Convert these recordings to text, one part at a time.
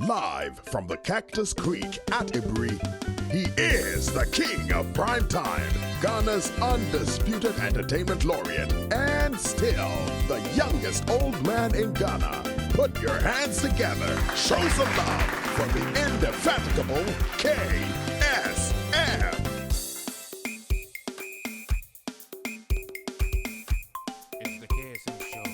Live from the Cactus Creek at Ibri, he is the king of prime time, Ghana's undisputed entertainment laureate, and still the youngest old man in Ghana. Put your hands together, show some love for the indefatigable KSM. It's the KSM Show.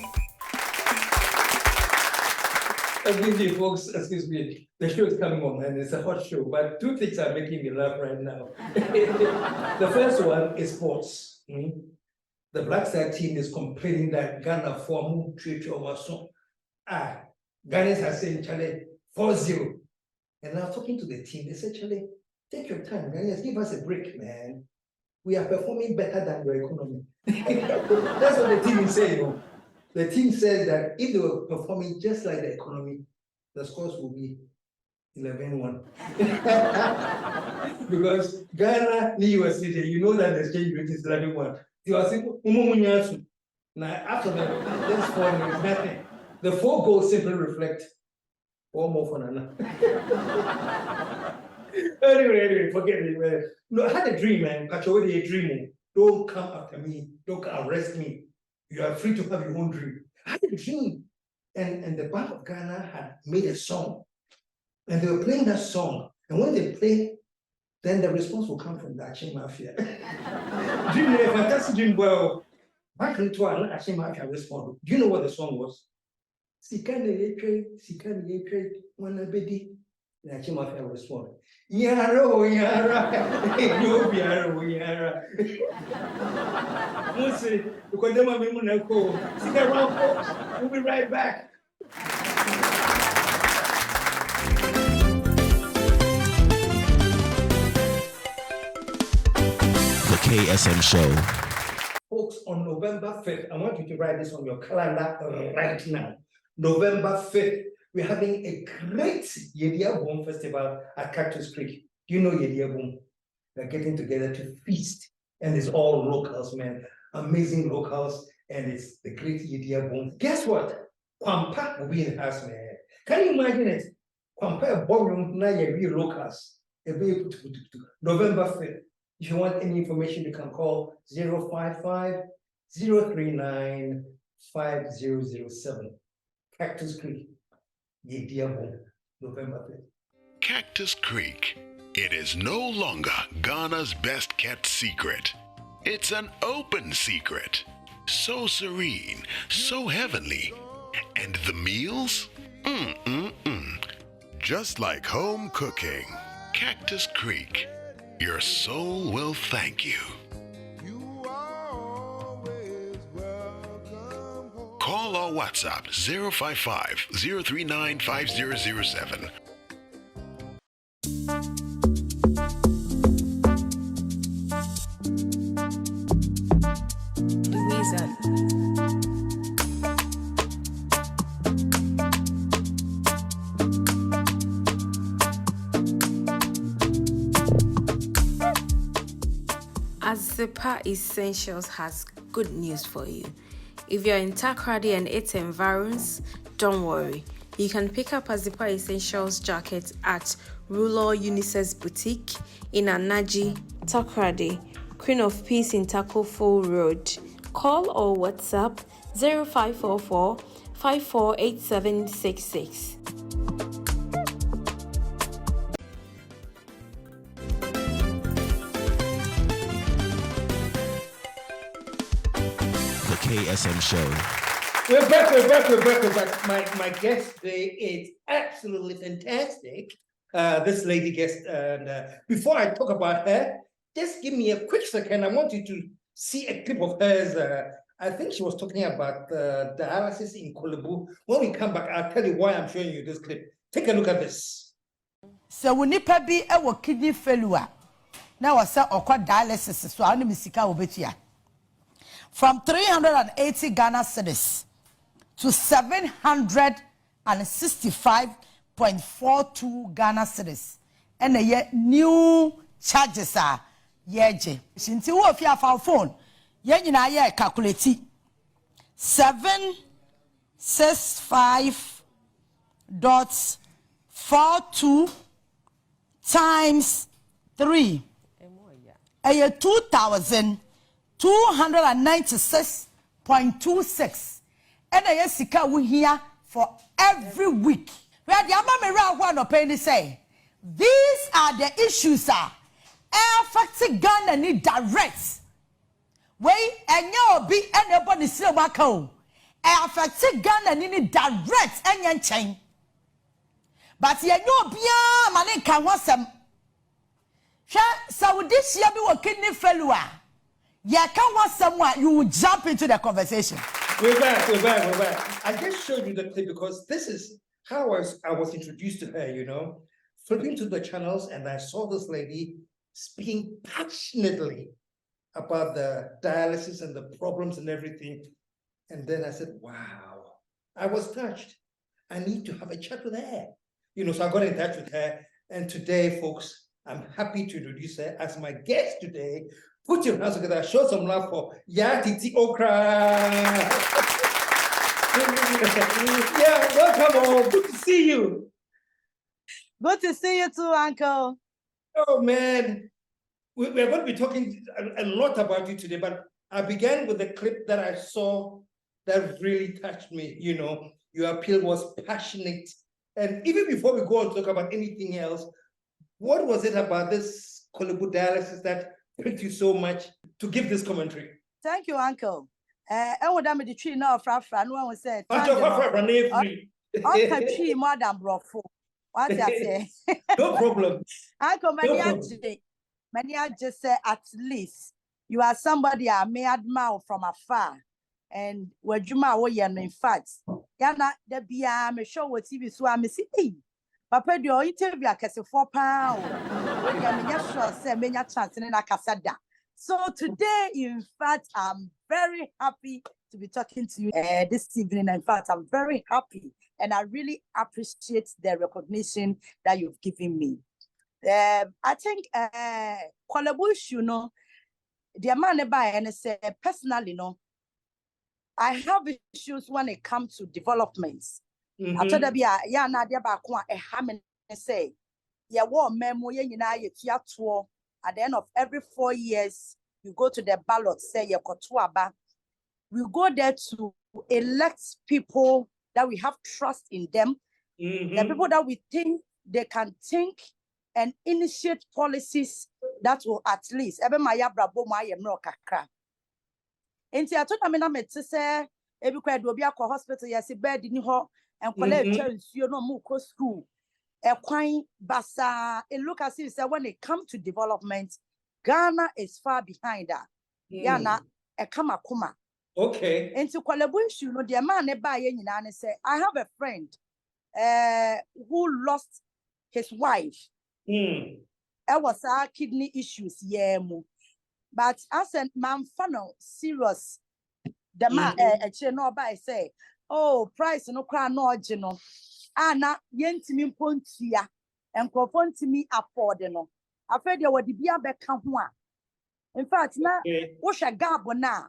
Excuse me, folks, excuse me. The show is coming on and it's a hot show, but two things are making me laugh right now. The first one is sports. The Black Star team is complaining that Ghana form treat over song. Ghanaians are saying, Charlie, 4-0. And I was talking to the team, they said, Charlie, take your time, Ghanaians, give us a break, man. We are performing better than your economy. That's what the team is saying. The team says that if they were performing just like the economy, the scores will be 11-1. Because Ghana, US, you know that the exchange rate is 11-1. You are saying, now after the next 4 minutes, nothing. The 4 goals simply reflect one more for Nana. Anyway, forget it, man. No, I had a dream, man. Catch already a dream. Don't come after me. Don't arrest me. You are free to have your own dream. I had a dream. And the Bank of Ghana had made a song. And they were playing that song. And when they play, then the response will come from the Action Mafia. Dream, a fantastic dream. Well, back into an Action Mafia respond. Do you know what the song was? Sikane trade, one abedi. The Action Mafia respond. Yara, no yara. Because them are going to go. Stick around, folks. We'll be right back. The KSM Show. Folks, on November 5th, I want you to write this on your calendar right now. November 5th, we're having a great Yedia Boom Festival at Cactus Creek. Do you know Yedia Boom? They're getting together to feast. And it's all locals, man. Amazing locals. And it's the great Yedia Boom. Guess what? Kwampa will be in the house, man. Can you imagine it? Kwampa ballroom, now you're real locals. November 5th. If you want any information, you can call 055-039-5007. Cactus Creek, Yedia Boom, November 5th. Cactus Creek. It is no longer Ghana's best kept secret. It's an open secret. So serene, so heavenly. And the meals? Just like home cooking. Cactus Creek. Your soul will thank you. Call or WhatsApp 055-039-5007. KSM Essentials has good news for you. If you're in Takoradi and its environs, don't worry. You can pick up a Zipa Essentials jacket at Ruler Unisex Boutique in Anaji, Takoradi, Queen of Peace in Takofo Road. Call or WhatsApp 0544 548766. KSM Show. We're back. My guest today is absolutely fantastic. This lady guest. And before I talk about her, just give me a quick second. I want you to see a clip of hers. I think she was talking about dialysis in Kolebu. When we come back, I'll tell you why I'm showing you this clip. Take a look at this. So when you be a kidney failure, now I say okwa dialysis. So I need misika obetia. From 380 Ghana cedis to 765.42 Ghana cedis. And a new charges are yeje. Since you have your phone, you na calculate 765.42 42 times 3. 2,296.26. And I sika we here for every week. Where the Amamira one of penny say, these are the issues affecting Ghana need direct. Way and you be anybody still wako. Affecting Ghana need direct and yan chain. But you know bia money can want some. So this year be working in Felua. You can want someone you will jump into the conversation. We're back. I just showed you the clip because this is how I was introduced to her, you know, flipping to the channels and I saw this lady speaking passionately about the dialysis and the problems and everything. And then I said, wow, I was touched. I need to have a chat with her. You know, so I got in touch with her. And today, folks, I'm happy to introduce her as my guest today. Put your hands together, show some love for Yatiti Okra. Yeah, welcome all. Good to see you. Good to see you too, Uncle. Oh, man. We're going to be talking a lot about you today, but I began with a clip that I saw that really touched me. You know, your appeal was passionate. And even before we go on to talk about anything else, what was it about this Kolebu dialysis that pricked you so much to give this commentary? Thank you, Uncle. I would have the tree now, Fra, no one said, Okay, more than brofo. What I say? no problem. Uncle, many just say at least you are somebody I may admire from afar. And where you in fact, Yana, the Bia, me show what TV so I'm missing. Papa, your interview, I can say £4. So today, in fact, I'm very happy to be talking to you this evening. In fact, I'm very happy and I really appreciate the recognition that you've given me. I think, Kwalabush, you know, the man by and say personally, you know, I have issues when it comes to developments. I told them, yeah, na dia ba ko e ha me say, yeah, war memo ye nyina ye tua to at the end of every 4 years, you go to the ballot, say ye koto aba. We go there to elect people that we have trust in them, the people that we think they can think and initiate policies that will at least ebe maya brabo ma ye mro kakra. Enti I told them na me say ebi kwa do obi akọ hospital yes bed ni ho and collect you no more school. A quine basa. It look as if when it comes to development, Ghana is far behind that. Yana a kuma. Okay. And to Kwalabush, you know, the man and say, I have a friend who lost his wife. It was kidney issues, yeah. But as a man funnel serious, the man no by say. Oh, price no cry no general. Anna yentimi pontia and me afford no. I fed you what the beer back come. In fact, now what's a gabo now?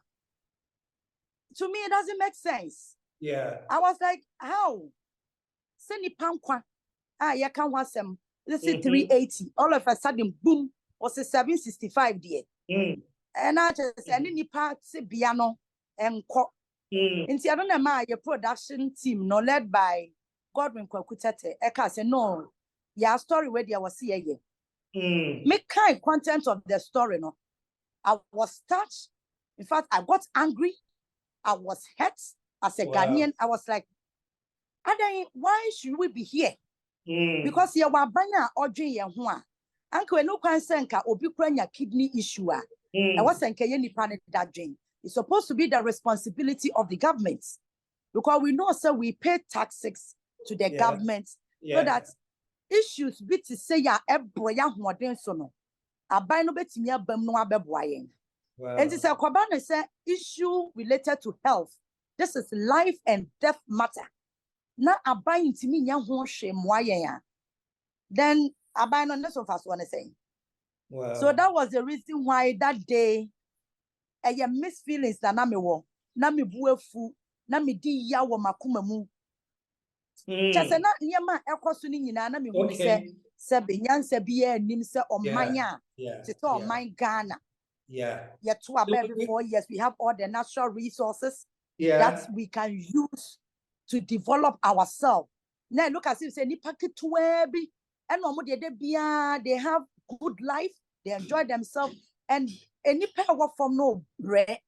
To me, it doesn't make sense. Yeah. I was like, how? Send the pankwa. You can want some. Let's say 380. All of a sudden, boom, was a 765 there. And I just send any parts piano and co. In the other your production team, no led by Godwin Kwakutete. I say no, yeah, story where there was here. Make kind content of the story, no. I was touched. In fact, I got angry. I was hurt as a Ghanaian. I was like, why should we be here? Because you were banya or dream one. Uncle, no concernka or be kidney issue. I was saying, that dream. It's supposed to be the responsibility of the government because we know, sir, we pay taxes to the government so that issues be to say ya ebroya hoden so no abai no betimi abam no abeboayen. And it's a kwabana say issue related to health. This is life and death matter. Na abai ntimi nya ho hwe moayen. Then abai no none of us want to say. So that was the reason why that day I miss feelings that na me wo na me buefu na me di ya wo makoma mu Just na niyama ekoso ni nyina na me hu se benyansa biya nim se omanya to omanya Ghana. Yeah, to every 4 years we have all the natural resources that we can use to develop ourselves. Now look as if say nipa ketewa bi and omo de they have good life, they enjoy themselves, and any pair work from no bread.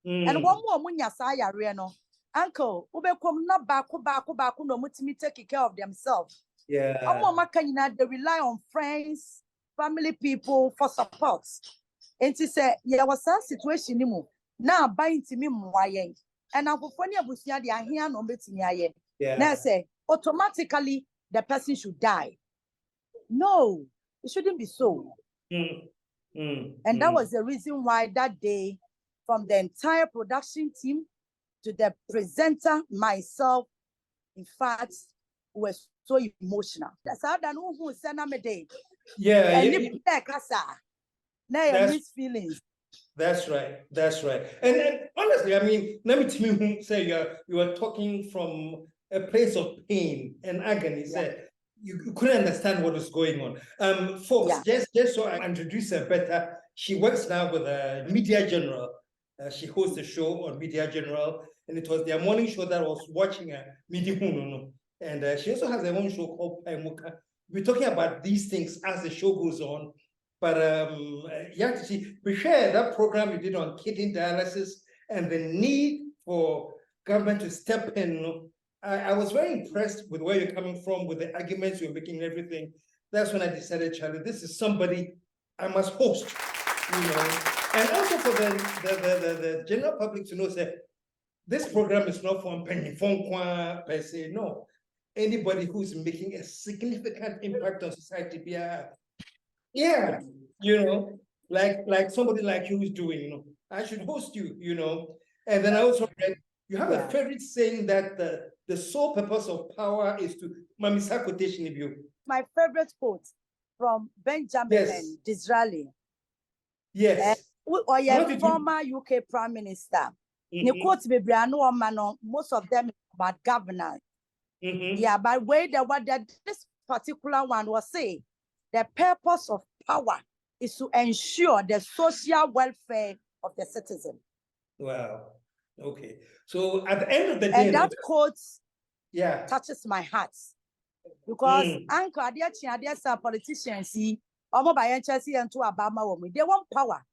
And one more munya saya no. Uncle, ubekom na baku no mutimi take care of themselves. They rely on friends, family, people for support. And she said, yeah, was a situation now buying to me mwaye. And I'm for abusia they are here no betimi. Now say automatically the person should die. No, it shouldn't be so. And that was the reason why that day, from the entire production team to the presenter, myself, in fact, was so emotional. That's how I know who sent me day. That's feelings. That's right. And honestly, I mean, let me say you are talking from a place of pain and agony. You couldn't understand what was going on. Folks, just so I introduce her better, she works now with Media General. She hosts a show on Media General, and it was their morning show that I was watching Media Hunono. And she also has her own show called Paimuka. We're talking about these things as the show goes on. But we share that program you did on kidney dialysis and the need for government to step in. I was very impressed with where you're coming from, with the arguments you're making and everything. That's when I decided, Charlie, this is somebody I must host, And also for the general public to know that this program is not for penny per se. No, anybody who's making a significant impact on society, like somebody like you is doing, I should host you, And then I also read you have a favorite saying that the sole purpose of power is to Mamisa quotation of you. My favorite quote from Benjamin Disraeli. Yes. Or your former UK Prime Minister. The quotes be most of them about governance. Yeah, but way this particular one was say the purpose of power is to ensure the social welfare of the citizen. Wow. Okay. So at the end of the day, and that quote touches my heart because Uncle Adia politicians see they want power.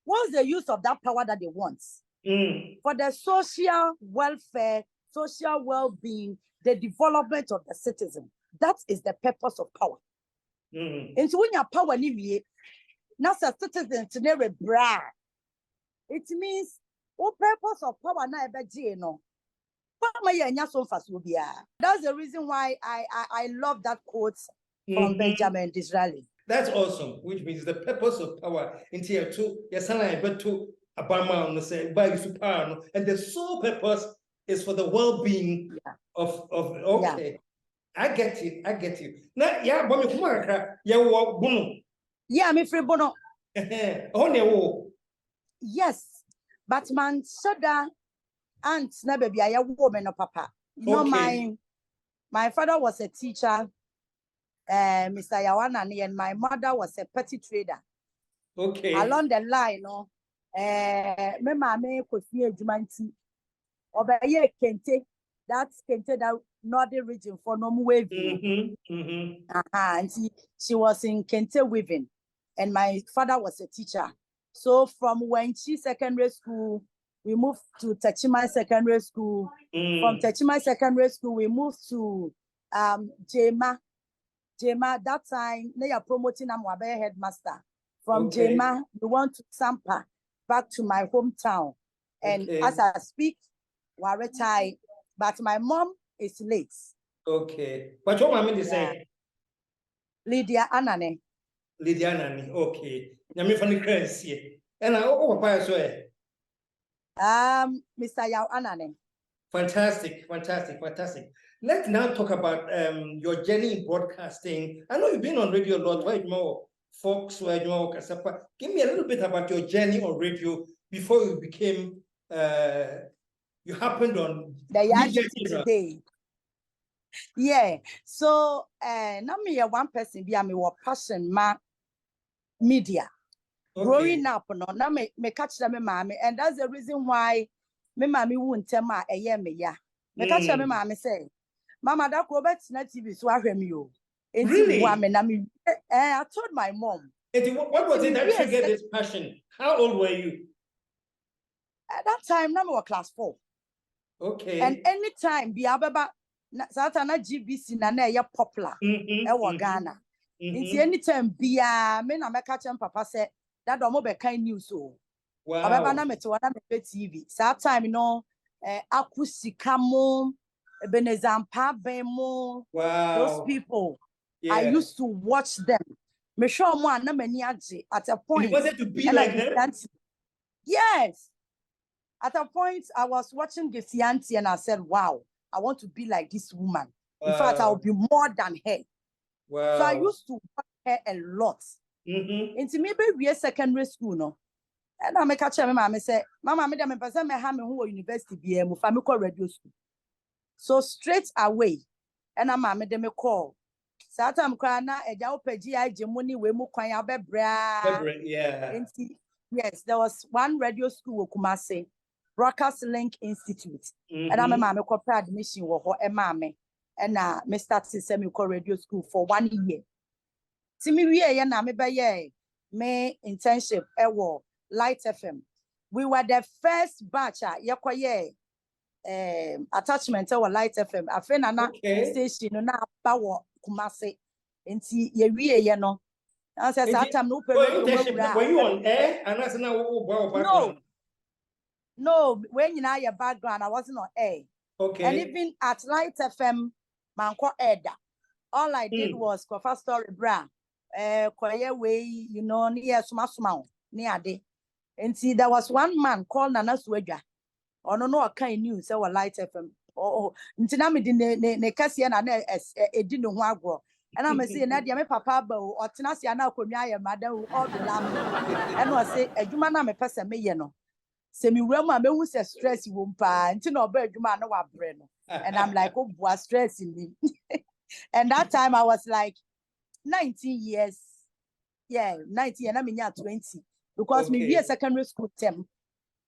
What's the use of that power that they want? For the social welfare, social well-being, the development of the citizen. That is the purpose of power. And so when your power not a citizen to never brag. It means what purpose of power na that's the reason why I love that quote from Benjamin Disraeli. That's awesome, which means the purpose of power in tier 2, and the sole purpose is for the well-being of okay. I get you. Now, me free bono. Yes, but man, soda aunt na baby I woman no papa. My father was a teacher, Mr. Yawanani, and my mother was a petty trader. Okay. Along the line, me mama could see a jumanti. Over here, Kente, that's Kente, that northern region for no weaving. And she was in Kente weaving, and my father was a teacher. So from Wenchi Secondary School, we moved to Techima Secondary School. From Techima Secondary School, we moved to Jema. That time, they are promoting Amwabe headmaster. From Jema, we went to Sampa, back to my hometown. And as I speak, we're retired. But my mom is late. Okay. But what mom is saying? Lydia Anane. Okay. And I Mr. Yao Anane. Fantastic. Let's now talk about your journey in broadcasting. I know you've been on radio a lot, right? More Fox, give me a little bit about your journey on radio before you became you happened on the Yaji today. Yeah. So now me one person be me wa passion ma media. Growing up, no, now me catch them mommy, and that's the reason why me mommy won't tell me a year me ya. Me catch them mommy say, Mama, that go back to TV so I hear you. Really? I told my mom. What was it that triggered this passion? How old were you? At that time, now we were class 4. Okay. And anytime be ababa Satana GBC na ya popular. Ghana. It's anytime be me na me catch papa say that domo be kind news so. Wow. Ababa na me to na me TV. That time akusika mo benezampa bemo. Wow. Those people. Yeah. I used to watch them. Me sure mo na mani age at a point. You wanted to be like them? Yes. At a point, I was watching Gesianti and I said, wow, I want to be like this woman. Wow. In fact, I'll be more than her. Wow. So I used to watch her a lot. Into maybe we are secondary school, no? And I make a chairman, Mama say, Mama, me dem person me ha me who university be mu fa me call radio school. So straight away, and I'm mama dem call. Satam kra na eja opagi age money we mu kwan abebra. Yeah. Yes, there was one radio school Kumase. Broadcast Link Institute. And I'm a mammy corporate admission or a mammy. And me started semi radio school for 1 year. See me we na me by me internship Light FM. We were the first batch attachment our Light FM. I think na station na bawo Kumase. Enti ye we no. I said that time no were you on air? And that's now No, when you know your background, I wasn't on air. Okay. And even at Light FM, Manko Eda, all I did was cover story bra. Quiet way, you know, near Sumasumau, near day. And see, there was one man called Nana Swedja. Or no, kind news, our Light FM. Oh, Intinami ne Cassian and a didn't know. And I'm saying, Nadia, my papa, or Tinasia now, Kumia, madam, all the lamb. And I say, a Jumana, me person, me, you know. Semi Roma, me who says stress you won't pay until no bird, you man, no brain. And I'm like, oh, was stressing me. And that time I was like 19 years. Yeah, 19, and I'm in year 20. Because me be a secondary school term.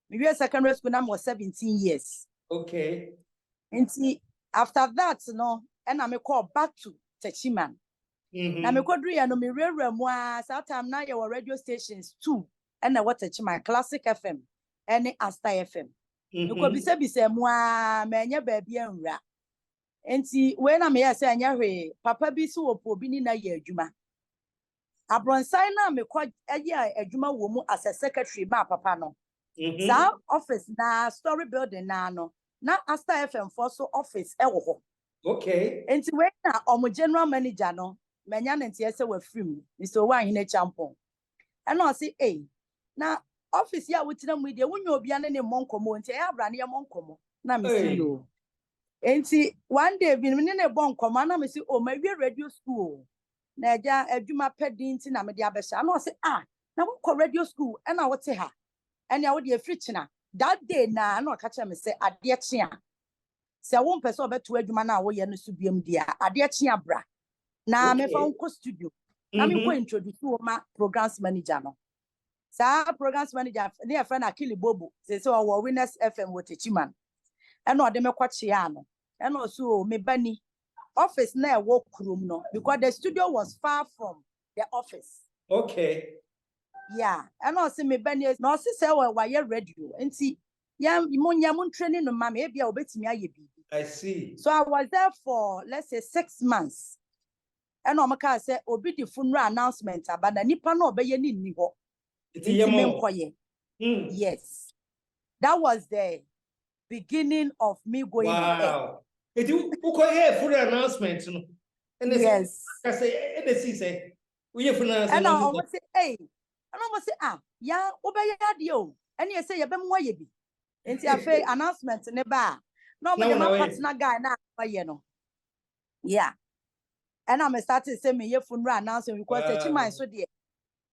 Me be a secondary school, I was 17 years. Okay. And see, after that, you know, and I'm a call back to Techiman. Now me could read and me real moi. Sometimes now your radio stations too. And I watch Techiman Classic FM. Any Asta FM. You could be say moi, menya baby and ra. And see, when I'm here saying, Papa be so pobini na ye juma. Abron sign me quite a year a juma woman as a secretary, ma papa no. Sa office na story building na no. Na Asta FM for so office ewo. Okay. And when na omo general manager no, menya ntiese we film. Mr. One in a champon. And I say, hey, na office ya wutina mu de wonyo obia ne monkomo nti ya bra ne monkomo na me see yo enti one day bi ne ne bonkomo na me see o ma wi radio school na ja adwuma pedi nti na me de abesha na o say na wo radio school e na wo te ha ene ya wo de afirichina that day na o ka che me say ade chia se wo mpese obeto adwuma na wo ye no so biam dia ade chia bra na me fa nko studio na me ko introduce wo ma programs manager no. Sa programs manager near friend Akili Bobo say so our Winners FM with Chiman. And no dem kwachia no. And also me bani office na work room no because the studio was far from the office. Okay. Yeah. And also me bani no say we radio. Enti ya mun training no mama e bia obetimi aye bibi. I see. So I was there for let's say 6 months. And no maka say obi di funeral announcement abana nipa na obeye ni ho. Yes, that was the beginning of me going. Wow. It you hear for the announcement, and yes, I say, we have announcement. And I almost say, hey, and I almost say, yeah, obey radio, and you say, you be more ye be. And see, I say announcement in the bar. No, but my partner guy now, you know. Yeah, and I'm started saying me your funeral announcement because the chima so dear.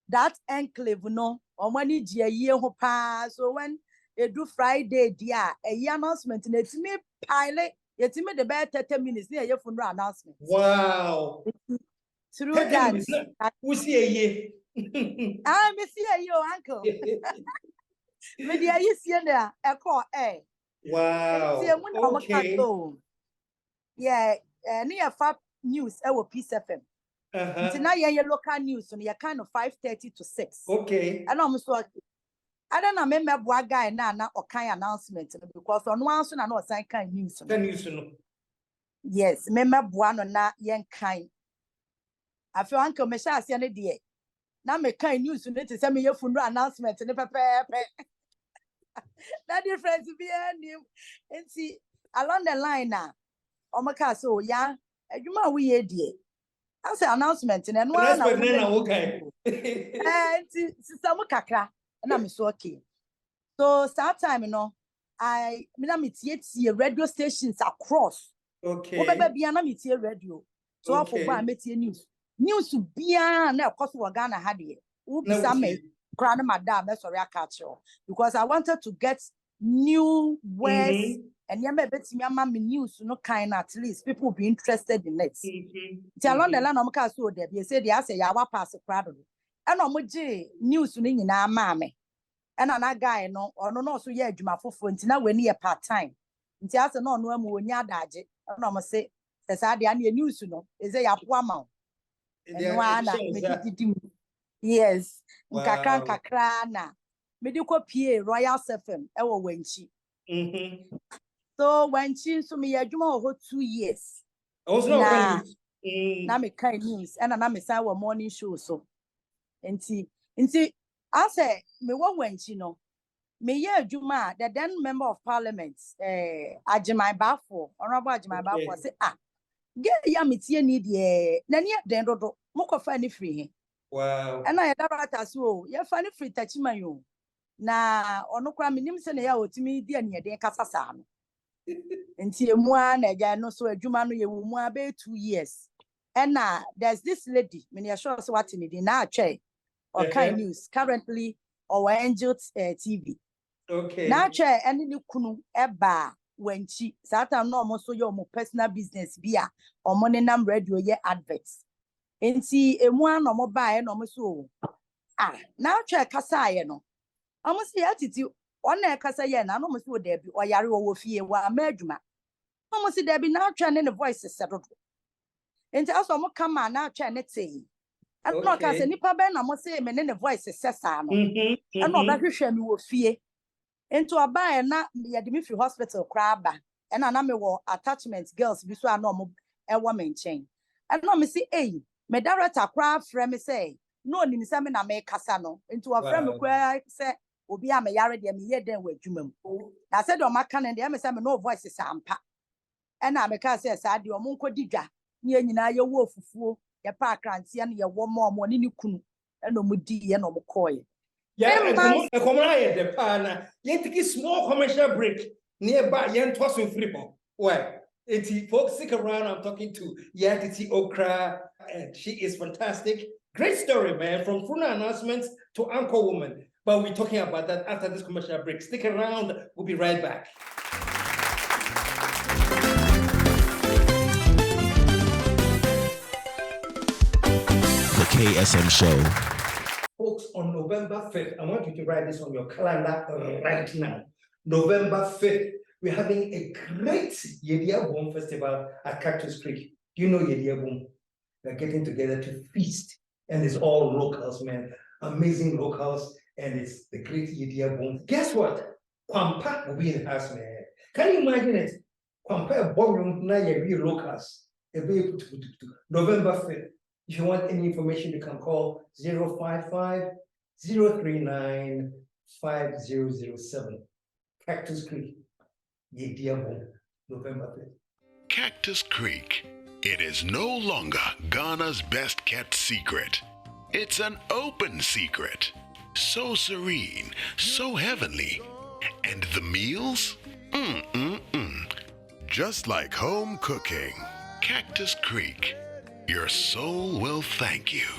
That enclave no or money year pa so when they do Friday dear a year announcement and it's me pilot Yet me the bad 30 minutes near your funeral announcement. Wow. Through that, We see a year. I may see you, uncle. Maybe I see there a call, eh? Wow. Okay. Yeah, near Fab News, our Peace FM. Now your local news on your kind of 5:30 to 6. Okay. And I'm so I don't know, remember what guy now or kind announcement because on one soon I know sign kind news. Can you know? Yes, remember one on that young kind. I feel Uncle Mesha see any day. Now me kind news to need to send me your funeral announcement and that difference be new and see along the line now. Oh my God, so yeah, you might we here dear. I say announcement and one okay. And sister Mukakra, and I'm so okay. So start time, you know, I mean radio stations across. Okay. Baby, I'm radio. So I for buy news. News to be and of course we're gonna have it. Some grand madam, that's sorry I catch you. Because I wanted to get new words and yeah, maybe me news no kind at least people will be interested in it. Tell on the land of so there, you say they say ya pass a crowd. And news in our mammy. And another guy no or no so yeah juma for now when near part time. Until I no when ya daje. I no must say says I news no is a yapwama. Yes, kakra na medical PA Royal FM ewo wenchi. So wenchi so me adwuma ho 2 years. Na me kind news and na me say our morning show so. Nti I say me wo wenchi no. Me ye adwuma the then member of parliament Ajimai Bafo, honorable Ajimai Bafo say get ya metie ni de na ne den dodo mokofa ni free. Wow. And I that so ya fa ni free tachima yo. Na ono kwa minim se na ya otimi di ane den kasa sa no. Nti emu a na ja no so adwuma no ye wo mu abe 2 years. And there's this lady, me ya sure so what ni di na atwe or kind news currently or Angels TV. Okay. Na atwe ene ni kunu eba wenchi sata no mo so your personal business bia or money nam radio ye adverts. Enti emu a no mo bae no mo so na atwe kasa ye no amo se atiti ona kasa ye na no mo so da bi oyare wo fie wa amadwuma amo se da bi na atwe ne voice sedodo enti aso mo kama na atwe ne tei no kasa nipa be na mo se me ne voice sesa no e no ba hwehwe mi wo fie enti obae na ye de mi free hospital kraba e na me wo attachment girls bi so ano mo e wo me nchen and no me say me director kra frɛ me say no ni se me na me kasa no enti wo frɛ me kra say obi a me yare de me ye den wa adwuma mu na say do maka ne de me say me no voice sampa and na me ka say sa de o mo nkodi dwa ni nyina ye wo ofufuo ye pa akrantie na ye wo mo ni kunu e no mu di ye no mo koye yeah come on here the pana you take a small commercial break nearby yen toss in free why folks stick around. I'm talking to Yatiti Okra, and she is fantastic. Great story, man, from Funa announcements to Anchor Woman. But we're talking about that after this commercial break. Stick around, we'll be right back. The KSM Show. Folks, on November 5th, I want you to write this on your calendar right now. November 5th. We're having a great Yedia Boom festival at Cactus Creek. You know Yedia Boom. We're getting together to feast. And it's all locals, man. Amazing locals. And it's the great Yedia Boom. Guess what? Kwampa will be in the house, man. Can you imagine it? Kwampa Ballroom, now you're locals. November 5th. If you want any information, you can call 055-039-5007. Cactus Creek. November 5th. Cactus Creek. It is no longer Ghana's best kept secret. It's an open secret. So serene, so heavenly. And the meals? Just like home cooking. Cactus Creek. Your soul will thank you.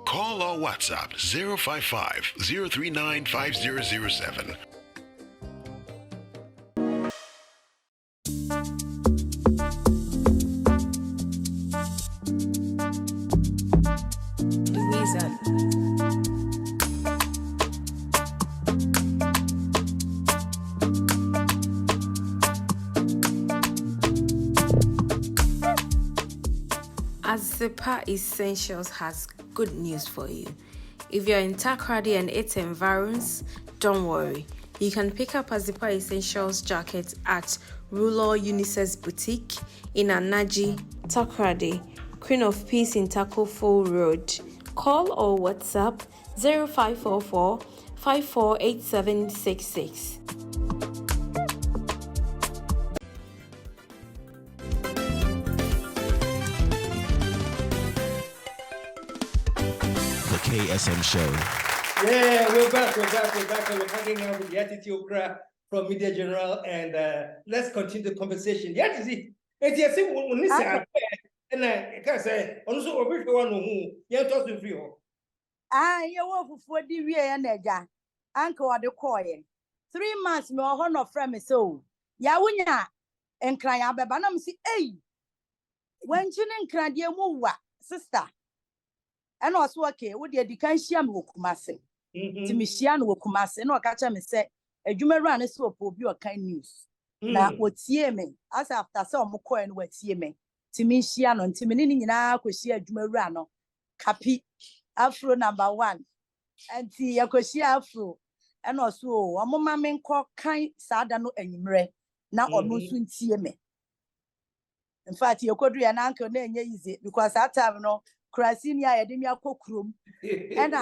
Call or WhatsApp 055-039-5007 Azepa Essentials has good news for you. If you're in Takrady and its environs, don't worry. You can pick up Azepa Essentials jacket at Ruler Unisex Boutique in Anaji, Takrady, Queen of Peace in Takofo Road. Call or WhatsApp 0544 548766. The KSM Show. Yeah, we're back, and we're hanging out with the attitude crowd from Media General, and let's continue the conversation. Yeah, it's a simple one. And I can say, also, a bit one who you're talking to you. You want for the rear and uncle or the coin. 3 months, no honor from me so. Yawunya and cry up, but I'm see, hey, when you didn't cry, dear Mowa, sister. And also, okay, would you decantiam wokumase? Timishian wokumase, no catch me say, a jume run is so for your kind news. Now, what's ye me? As after some coin, what's ye me? Timishian on Timini now could see a jume rano. Capi, Afro number 1. And see a cosia Afro. And also, a mama men call kind sadano and mre. Now or no soon see me. In fact, you could be an uncle name easy because that time no. Krasinia Edemia Kokrum. And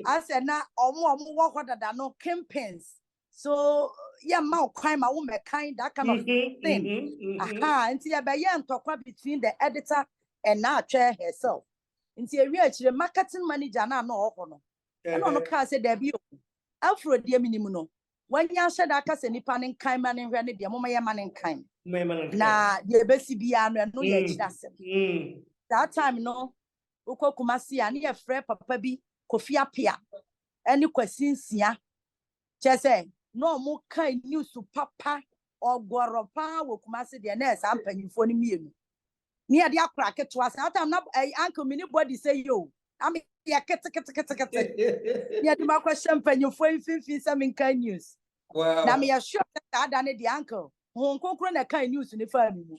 I said, now, or more what than no campaigns. So, yeah, more crime, I won't kind that kind of thing. Aha, and see a bayan talk between the editor and now chair herself. And see a real marketing manager now no honor. And on the car said debut. Afro dear minimuno. When you said I can send a panning kind man and ran it, the moment man in kind. Now, the best be and no yet. That time, no. Uko kumasi ani ye frɛ papa bi Kofi Apia eni kwasinsia chese no mo kan news papa ogoropa wo kumasi de na esa mpanyimfo ni mienu ni ade akora keto asa atam na uncle mini body say yo am ye kete ni ade ma kwahye mpanyimfo mfimfi se men kan news Wow. na me ya sure that ada ne de uncle hon konkro na kan news ni fa mi mu.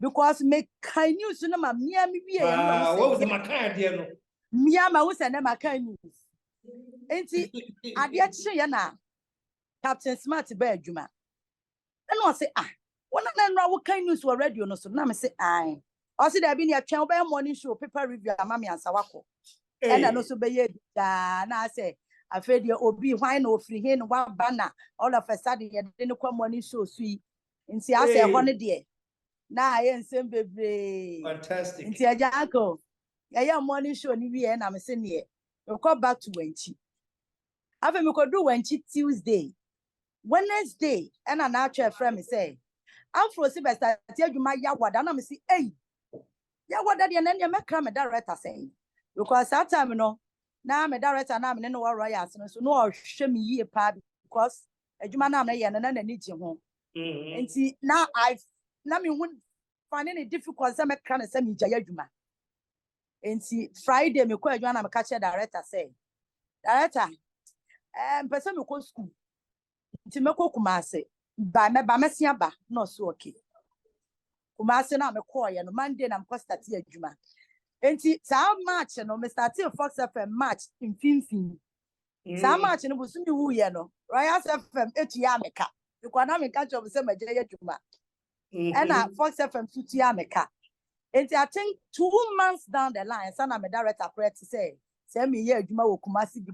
Because make kind news no ma mia mi wie what was my kind dear no? Mia ma wo se na ma kind news. Enti ade a kye na Captain Smart ba adwuma. And no say wona na nra wo kind news wo radio no so na me say ai. O say da bi ne atwen wo morning show paper review ama me ansa wako. And no so be ye da na say afedi obi hwan na ofiri he no wa bana all of a sudden ye de ne kwa morning show sui. Enti I say ho ne de. Na I am fantastic. Into a jackal. I morning show ni and I'm saying here. We'll come back to Wenchi. After we could do Wenchi Tuesday, Wednesday, and an actual friend me say, I'm for Sylvester. Tell you my yawad, and I'm say, hey, yawad, and then you make a director saying because that time you know now I'm a director and I'm in no royals so no show me ye part because a human and then need you home. And see now na me won finding it difficult say me kan say me jaya adwuma enti Friday me kwa adwuma na me ka che director say director person me ko school enti me ko Kumase ba me sia ba no so okay Kumase na me ko ye no Monday na me ko start adwuma enti sa March no me start Fox FM March in finfin sa March no busu mi wu ye no Royal FM etu ya me ka because na me ka cho say me jaya adwuma. And Fox FM 2 America. And I think 2 months down the line, son of a director to say, send me here, you know, Kumasi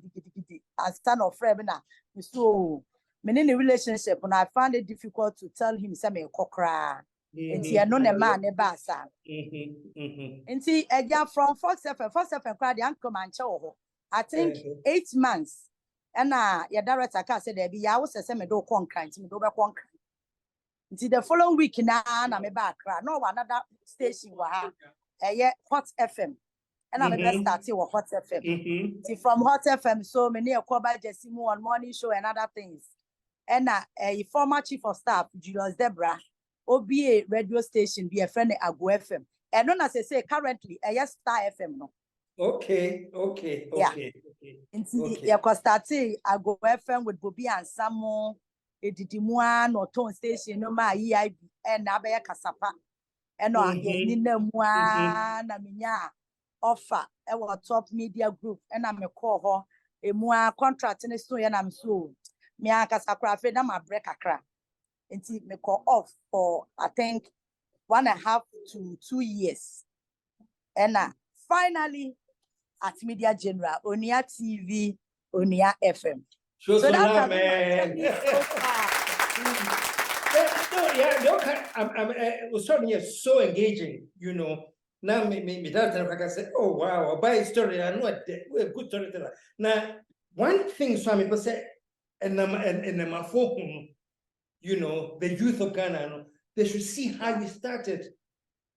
as son of Frebina. So many in a relationship, and I found it difficult to tell him some cockra. And he had known a man, a bassa. And see, again from Fox FM cried the uncle man show. I think 8 months. And your director said there be I was a semi do conquer, me do conquer. Until the following week na me back no another station wa Hot FM and I me started with Hot FM. See from Hot FM so many a call by Jessimu on morning show and other things. And a former chief of staff Julius Debra OBA radio station be a friend of Ago FM. And non as I say currently a Star FM no. Okay. Yeah. Until you started Ago FM with Bobby and Samo. Edidimuan or tone station no ma EIB and Abaya Kasapa. and no nina mua na minya offer our top media group and I'm a call her a more contract in a store and I'm so me akasakra fe na my break akra until me call off for I think 1.5 to 2 years and finally at Media General Onia TV Onia FM. So So that's now, man. I'm sorry, so engaging, you know. Now, me that like I said, oh wow, I buy a story. I know a good storyteller. Now, one thing, so I'm say, and my phone, you know, the youth of Ghana, they should see how we started.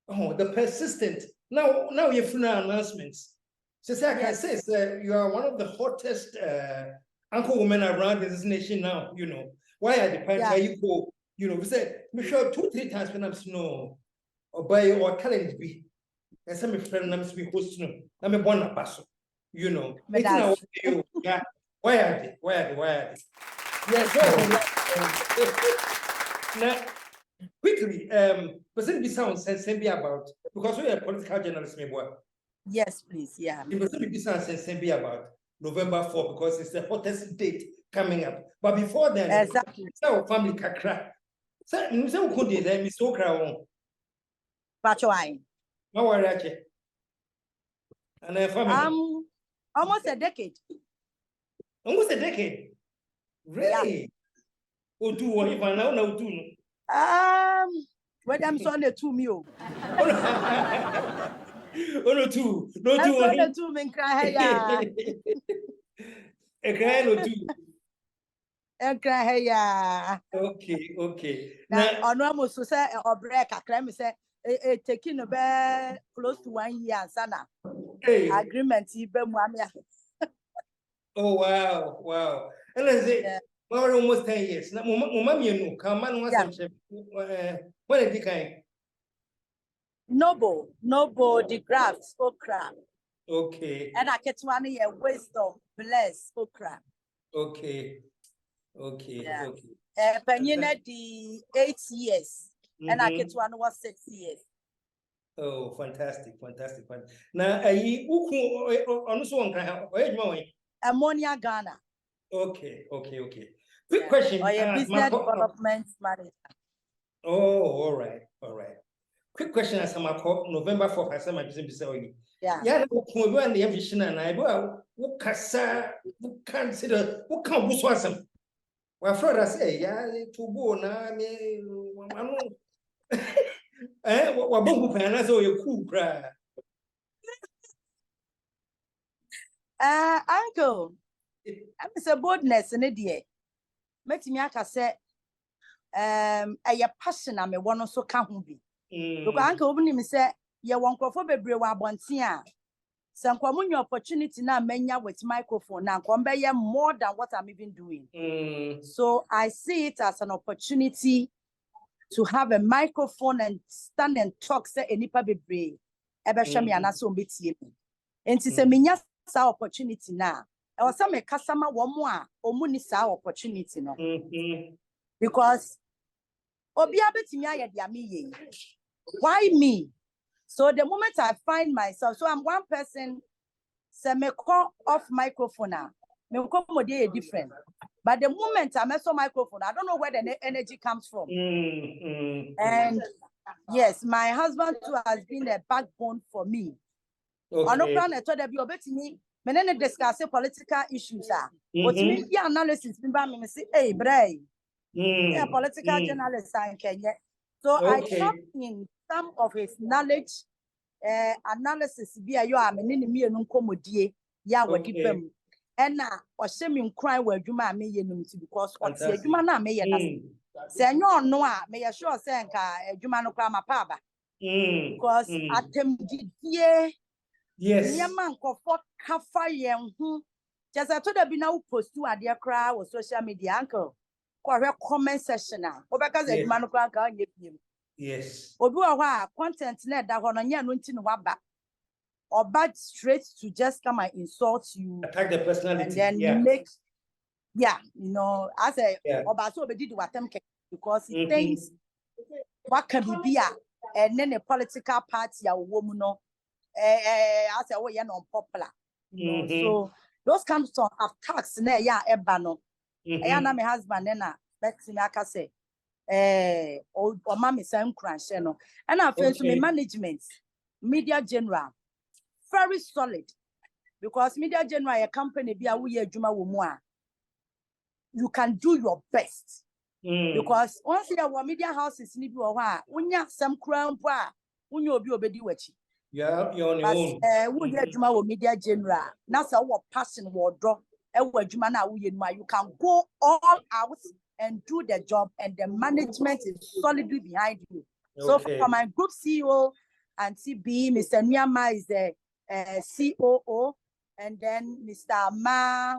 Oh, the persistent. Now you have announcements. So I can say, you are one of the hottest uncle women around this nation now. You know why are the parents you go? You know, we say we show 2-3 times when I'm snow or by or talent be, and some friend I'm speak hosting. I'm a born a passo. You know, you. Yeah, why are they? Yes, now quickly, but it be sound sense about because we are political journalists, maybe. Yes, please. Yeah. It was be sound sense about November 4 because it's the hottest date coming up. But before then, exactly. So family kakra. So we could do that. So crown. Pachoai. No worry, and then family. Almost a decade. Almost a decade. Really? Oh, 2 1 even now 2. When I'm son the 2 mil. Oh no 2. No 2 1. I'm 2 men cry. A cry no 2. And cry. Okay. Now, almost so say or break a crime say taking a bed close to 1 year sana. Agreement even 1 year. Oh wow. And let's say almost 10 years. Now mama you know, come on was when did you kind? Noble, the grafts, okra. Okay. And I get 1 year wisdom, bless okra. Okay. Penina the 8 years, and I get 1 was 6 years. Oh, fantastic. Now, on this one, Ammonia Ghana. Okay. Quick question. Business development manager. Oh, all right. Quick question as I'm November 4th, as I'm business. Yeah, we want the vision and I do. Who consider who can't do awesome. Well, Florida say, yeah, to go now. What boom pen so you cool cry. Uncle, I'm a boldness in a dear. Met me, I say, a passion, I'm a one also can't be. Look, Uncle, opening me say, you won't go for baby, Bontia. Some common opportunity now, mania with microphone now, convey more than what I'm even doing. So I see it as an opportunity to have a microphone and stand and talk, say, any public brave. Ever show me an assume bit. And it's a minya opportunity now. I was some customer 1 more or money opportunity no. Because Obia betimia yami. Why me? So the moment I find myself, so I'm one person, say me call off microphone now. Me call mode different. But the moment I mess on microphone, I don't know where the energy comes from. And yes, my husband too has been a backbone for me. On the plan, I told me, when discuss political issues, what me be analysis, me say, hey, Bray, a political journalist in Kenya. So I tap in some of his knowledge, analysis. Be a you are me and unkomodie, ya what dipem. And now, or semi cry where you may because what's your human may say no, may assure Sanka, a human crama paba. Because at them did yes, Yaman for Kafaya, just I told her be now post to a dear crowd or social media uncle. Quite a comment session now, or because a man can't give him. Yes, or do a content net that on a young winter wabba. Or bad straight to just come and insult you, attack the personality, and then make, you know, as a or so did what them because he thinks what can be and then a political party a woman no I say oh yeah non-popular. So those kinds of attacks na yeah ebano. I na my husband na Betsy aka say or mommy some crash no. And I feel to me management media general very solid because media general a company be a we adwuma wo mu a you can do your best. Because once you have media houses ni bi wo ha unya some crown pa unya obi obedi wachi. Yeah, you're on your own. We adwuma wo media general na say wo passion wo do e wo adwuma na wo ye nu you can go all out and do the job and the management is solidly behind you. So for my group CEO and CB, Mr. Nyama is the COO, and then Mr. Ma,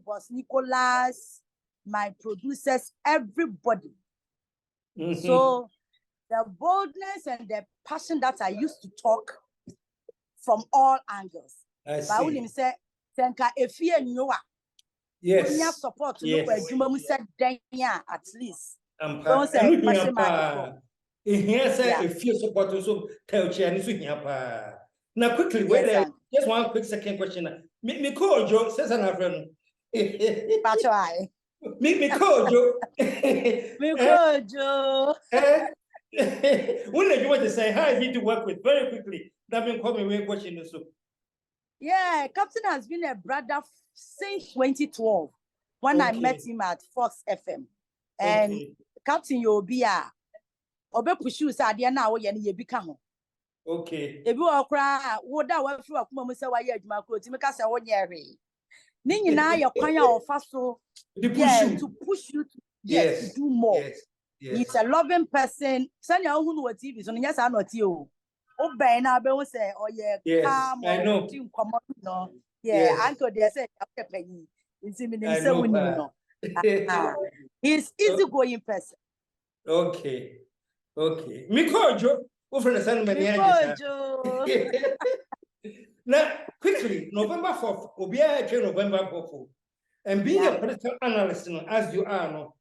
Boss Nicholas, my producers, everybody. So the boldness and the passion that I used to talk from all angles. I see. But when him say, "Tenka efie nyoa." Yes. When you have support to look at Juma, said, at least. Don't say, here say if you support also tell Chinese now quickly wait there. Just one quick second question. Me call Joe says an friend. Me call Joe. Me call Joe. When you want to say how is he to work with very quickly? That means call me question the soup. Yeah, Captain has been a brother since 2012 when I met him at Fox FM. And Captain Yobia Obe pushu sa ade na wo ye ne ye bi ka ho. Okay. Ebi wo kra wo da wa fi akoma mu se wa ye adwuma ko ti me ka se wo nye hwe. Ni nyina ye kwan a ofa so to push you to do more. Yes. He's a loving person. Sanya hu no TV so nya sa no ti o. O ben na be wo se o ye calm o ti nkomo no. Yeah, uncle they say penny. He's easy going person. Okay. Mikojo, friend send me now quickly, November 4th, Obia November 4th. And being a political analyst, as you are, no,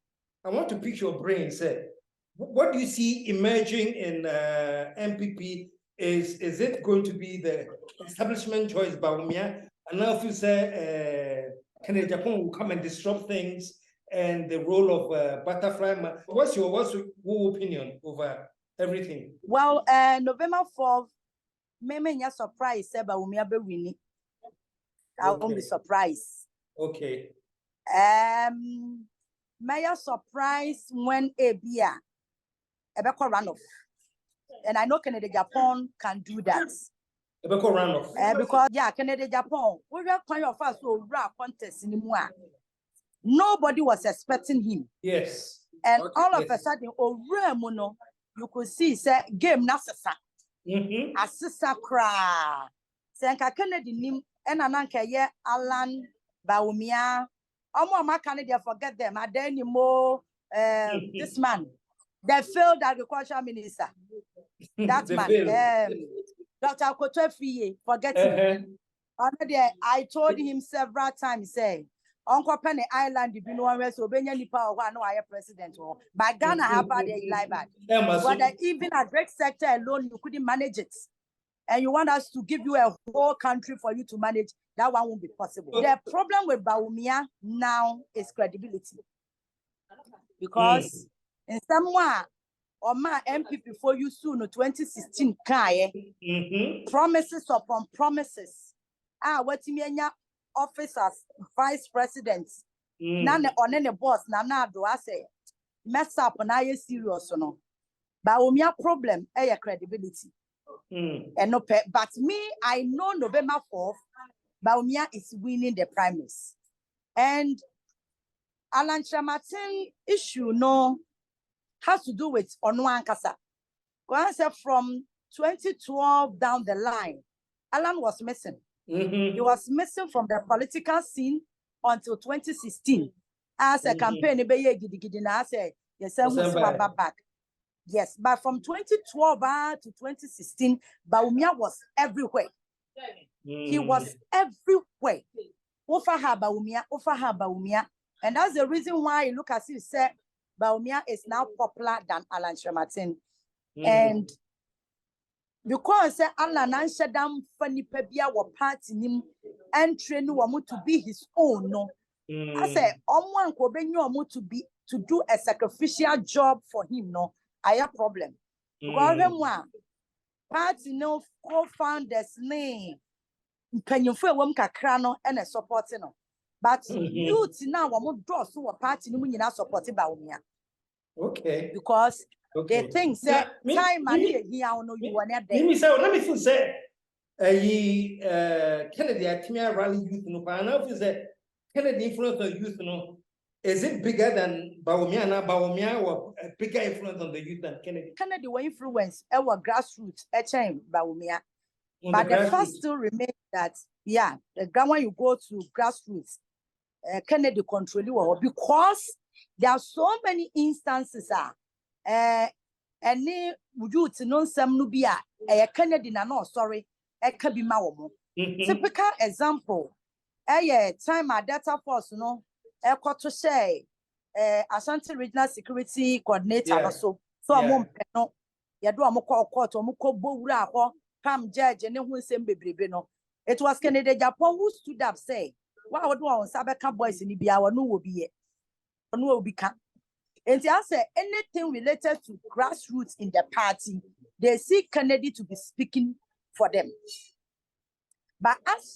I want to pick your brain. Say, what do you see emerging in MPP? Is it going to be the establishment choice Bawumia? And now if you say Canada Japan will come and disrupt things and the role of butterfly, what's your opinion over everything? Well, November 4th, maybe you're surprised about Bawumia be winning. I won't be surprised. Okay. May you surprised when a beer runoff, and I know Canada Japan can do that. Because Canada Japan, we were kind of fast so rap contest anymore. Nobody was expecting him. Yes. And all of a sudden, you could see say game nasasa. Asisa kra. Senka Kennedy nim enananka ye Alan Bawumia. Omo ma Canada forget them. Adenimo this man, the failed agriculture minister. That man. Dr. Kotofiye, forget him. I told him several times, say, Uncle Penny Island, you know, where so Benya Nipa or no, I president. But Ghana have had a live bad. But even a great sector alone, you couldn't manage it. And you want us to give you a whole country for you to manage, that one won't be possible. The problem with Bawumia now is credibility. Because in someone, or my MPP for you soon, 2016 promises upon promises. What you mean, officers, vice presidents, none on any boss, nana do I say, mess up and I is serious or no. Bawumia problem, credibility. And no pay, but me, I know November 4th, Bawumia is winning the primaries. And Alan Martin issue, no. Has to do with Onwa Ankasa. From 2012 down the line, Alan was missing. He was missing from the political scene until 2016. As a campaign, back. Yes, but from 2012 to 2016, Bawumia was everywhere. He was everywhere. Ofaha Bawumia. And that's the reason why you look as you said, Bawumia is now popular than Alan Martin. And because Allah answered them funny pebia were party nim and train woman to be his own. No, I said, one could bring you to do a sacrificial job for him. No, I have problem. Because one party no co-founders name. Can you feel one kakrano and a supporting? But youth now won't draw so a party no not supported by Bawumia. Okay. Because Okay. they think say time and here no you want there. Let me say Kennedy Atimia rally youth no but now is that Kennedy influence on youth no is it bigger than Bawumia now Bawumia or a bigger influence on the youth than Kennedy? Kennedy were influence our grassroots Bawumia. But the fact still remains that the ground when you go to grassroots Kennedy control you because there are so many instances any youth no some no be Kennedy na no sorry can be ma typical example time at data force no to say Ashanti Regional Security Coordinator so amom no ya do amoko court amoko bowura ho pam judge ne hu sem bebrebe no it was Kennedy Japan who stood up say why would one sabeka boys ni bia no will be no will be can. And I say anything related to grassroots in the party, they see Kennedy to be speaking for them. But as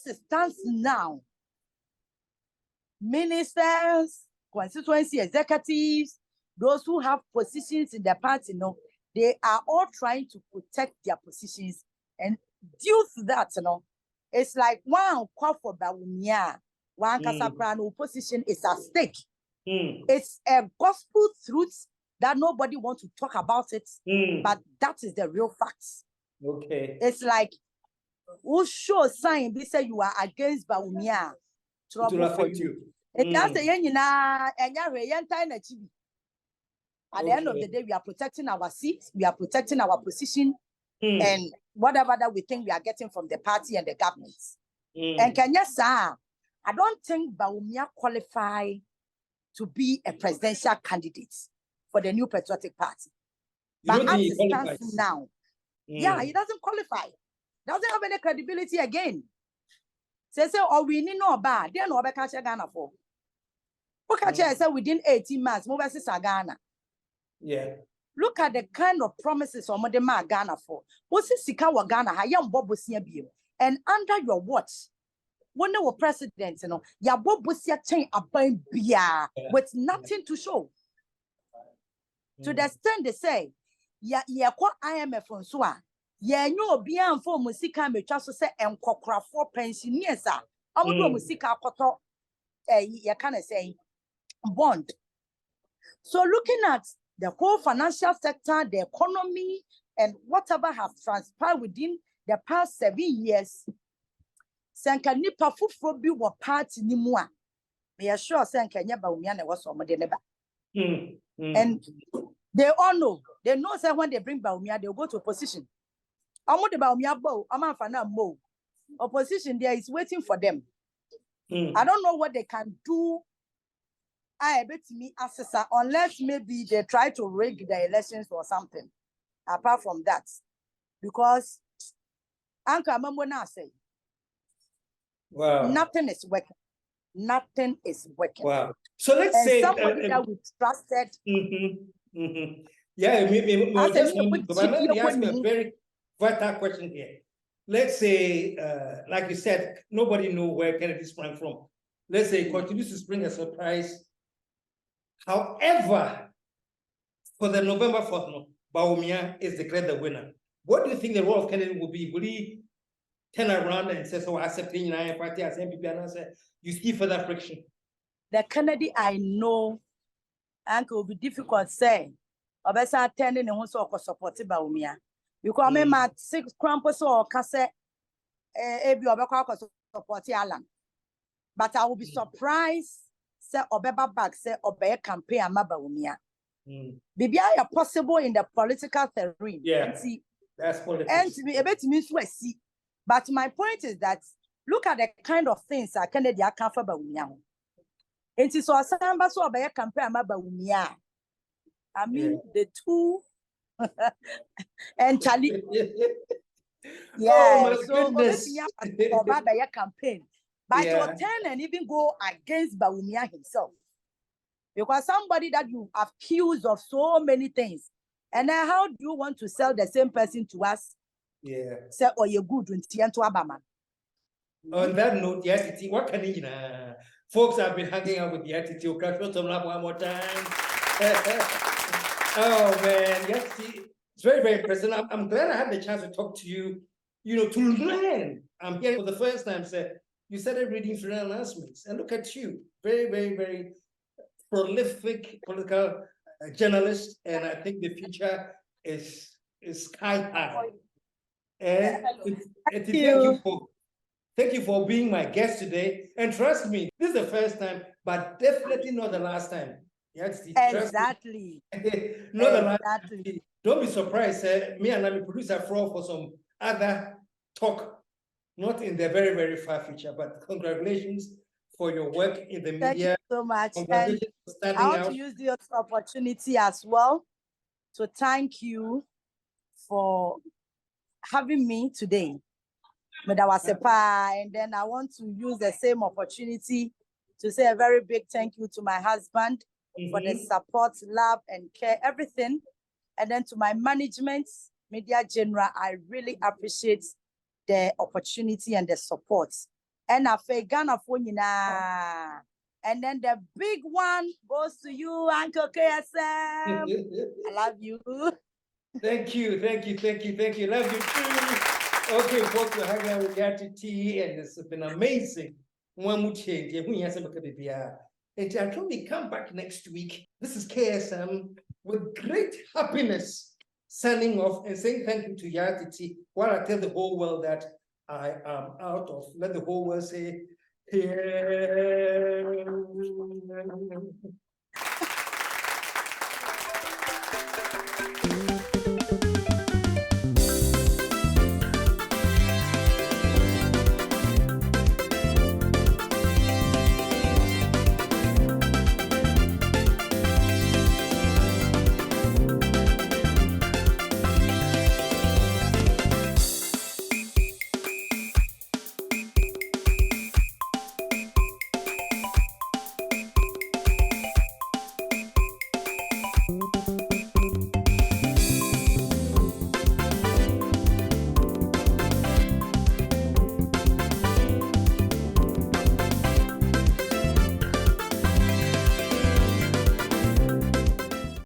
it stands now, ministers, constituency executives, those who have positions in the party, they are all trying to protect their positions. And due to that, it's like one call for Bawumia, one Casaprano position is at stake. It's a gospel truth that nobody wants to talk about it, but that is the real facts. Okay. It's like who show sign they say you are against Bawumia, trouble for you. It does the at the end of the day, we are protecting our seats, we are protecting our position, and whatever that we think we are getting from the party and the government. And Kenya, sir, I don't think Bawumia qualify to be a presidential candidate for the New Patriotic Party. But as it stands now, he doesn't qualify. Doesn't have any credibility again. Say, we need no bad. They know about Ghana for. Look at say within 18 months, move to Ghana. Yeah. Look at the kind of promises or Modema Ghana for. What's it Sikawa Ghana? Hayam Bobo and under your watch. When they were president, ya Bobusia chain a bia with nothing to show. To the extent they say, ya kwa IMF on soa, ya no bien for musika me just say and kokra for pensioners. I'm do musika koto ya can say bond. So looking at the whole financial sector, the economy, and whatever has transpired within the past 7 years. Sanka nipa fufuro bi wo party ni mu a me sure sanka nya Bawumia na was somode neba. And they all know, say when they bring Bawumia, they'll go to opposition. Omo de Bawumia bow, amanfa na mo. Opposition there is waiting for them. I don't know what they can do. I bet me assessor unless maybe they try to rig the elections or something. Apart from that, because Uncle Mambo now say. Wow. Nothing is working. Nothing is working. Wow. So let's say somebody that we trusted. Yeah, maybe ask me a very vital question here. Let's say, like you said, nobody knows where Kennedy sprang from. Let's say it continues to spring a surprise. However, for the November 4th, Bawumia is declared the winner. What do you think the role of Kennedy will be? Will he turn around and say, so accepting United Party as MPP and say, you see further friction? The Kennedy I know, and it will be difficult to say, obviously attending and also supported Bawumia. Because I my 6 crampers or cassette, support Alan. But I will be surprised, say, Obeba back, say, Obey campaign and Bawumia. Maybe I are possible in the political terrain. Yeah, see, that's politics. And to be able to mean see. But my point is that look at the kind of things that Kennedy account for Bawumia. And so Samba so Obey campaign and Bawumia. I mean, the two And Charlie. Yeah, Oh my so goodness. about the campaign, but Yeah. to turn and even go against Bawumia himself, because somebody that you accused of so many things, and then how do you want to sell the same person to us? Yeah. Say, oh, you're good to Abaman. On that note, the attitude, what can you folks have been hanging out with the attitude. One more time. Oh man, yes, it's very, very impressive. I'm glad I had the chance to talk to you, to learn. I'm here for the first time, sir. You started reading through announcements, and look at you, very, very, very prolific political journalist, and I think the future is sky high. And thank you for being my guest today. And trust me, this is the first time, but definitely not the last time. Exactly. Not the last time. Don't be surprised, me and I'm a producer for some other talk, not in the very, very far future, but congratulations for your work in the media. Thank you so much. And I want to use this opportunity as well to thank you for having me today. And then I want to use the same opportunity to say a very big thank you to my husband for the support, love, and care, everything. And then to my management, Media General, I really appreciate the opportunity and the support. And I feel Ghana for you now. And then the big one goes to you, Uncle KSM. I love you. Thank you. Love you too. Okay, folks, we're hanging out with Tea, and it's been amazing. One more change. And until we come back next week, this is KSM with great happiness signing off and saying thank you to Yati while I tell the whole world that I am out of. Let the whole world say, here.